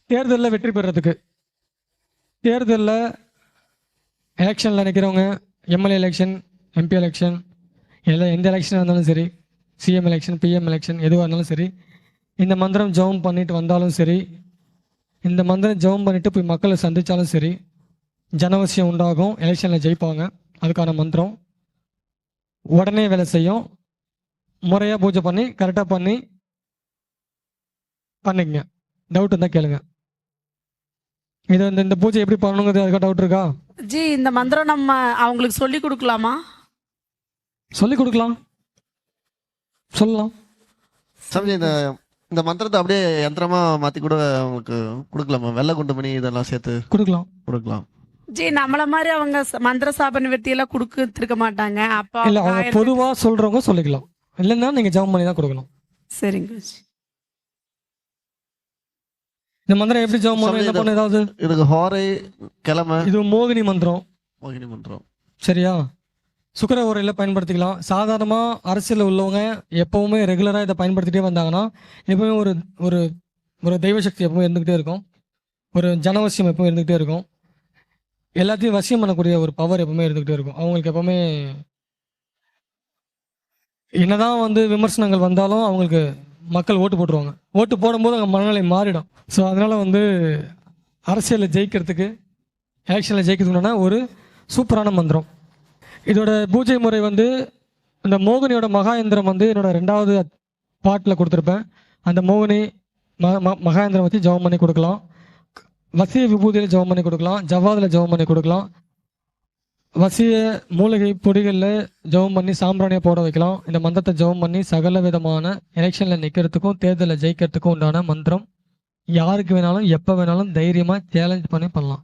தேர்தலில் வெற்றி பெறதுக்கு, தேர்தலில் எலெக்ஷனில் நினைக்கிறவங்க, எம்எல்ஏ எலெக்ஷன், எம்பி எலெக்ஷன், எந்த எலெக்ஷனாக இருந்தாலும் சரி, சிஎம் எலெக்ஷன், பிஎம் எலெக்ஷன் எதுவாக இருந்தாலும் சரி, இந்த மந்திரம் ஜெபம் பண்ணிட்டு வந்தாலும் சரி, இந்த மந்திரம் ஜெபம் பண்ணிட்டு போய் மக்களை சந்தித்தாலும் சரி, ஜனவசியம் உண்டாகும், எலெக்ஷனில் ஜெயிப்பாங்க. அதுக்கான மந்திரம் உடனே வேலை செய்யும். முறையாக பூஜை பண்ணி கரெக்டாக பண்ணிக்கங்க. டவுட் இருந்தால் கேளுங்க. இது இந்த பூஜை எப்படி பண்ணணுங்கிறது அதுக்காக டவுட் இருக்கா? ஜி, இந்த மந்திரம் நம்ம அவங்களுக்கு சொல்லி கொடுக்கலாமா? சொல்லி கொடுக்கலாம், சொல்லலாம். சாமி, இந்த மந்திரத்தை அப்படியே யந்திரமா மாத்தி கூட அவங்களுக்கு கொடுக்கலாமா? வெள்ளை குண்டு மணி இதெல்லாம் சேர்த்து கொடுக்கலாம். ஜி, நம்மள மாதிரி அவங்க மந்திர சாப நிவர்த்தி எல்லாம் கொடுக்க மாட்டாங்க. அப்ப இல்ல, அவங்க பொதுவா சொல்றவங்க சொல்லிக்கலாம். இல்லைன்னா நீங்க ஜெபம் பண்ணி தான் கொடுக்கணும். சரிங்க ஜி. இந்த மந்திரம் எப்படி ஜெபம் பண்ணணும், என்ன பண்ண ஏதாவது? இதுக்கு ஹோரை கிழமை. இது மோகினி மந்திரம். சரியா? சுக்கிர உரையில் பயன்படுத்திக்கலாம். சாதாரணமாக அரசியலில் உள்ளவங்க எப்போவுமே ரெகுலராக இதை பயன்படுத்திகிட்டே வந்தாங்கன்னா எப்பவுமே ஒரு ஒரு ஒரு தெய்வசக்தி எப்பவுமே இருந்துக்கிட்டே இருக்கும். ஒரு ஜனவசியம் எப்பவும் இருந்துக்கிட்டே இருக்கும். எல்லாத்தையும் வசியம் பண்ணக்கூடிய ஒரு பவர் எப்பவுமே இருந்துக்கிட்டே இருக்கும். அவங்களுக்கு எப்பவுமே என்னதான் விமர்சனங்கள் வந்தாலும் அவங்களுக்கு மக்கள் ஓட்டு போட்டுருவாங்க. ஓட்டு போடும்போது அவங்க மனநிலை மாறிடும். ஸோ அதனால் அரசியலில் ஜெயிக்கிறதுக்கு, எலெக்ஷனில் ஜெயிக்கிறதுக்குன்னா ஒரு சூப்பரான மந்திரம். இதோட பூஜை முறை இந்த மோகினியோட மகாயந்திரம் என்னோட 2வது பாட்டில் கொடுத்துருப்பேன். அந்த மோகினி மகாயந்திரம் வச்சு ஜெபம் பண்ணி கொடுக்கலாம். வசிய விபூதியில் ஜெபம் பண்ணி கொடுக்கலாம். ஜவ்வாதில் ஜெபம் பண்ணி கொடுக்கலாம். வசிய மூலிகை பொடிகளில் ஜெபம் பண்ணி சாம்பிராணியை போட வைக்கலாம். இந்த மந்திரத்தை ஜெபம் பண்ணி சகல விதமான எலெக்ஷனில் நிற்கிறதுக்கும் தேர்தலில் ஜெயிக்கிறதுக்கும் உண்டான மந்திரம். யாருக்கு வேணாலும் எப்போ வேணாலும் தைரியமாக சேலஞ்ச் பண்ணி பண்ணலாம்.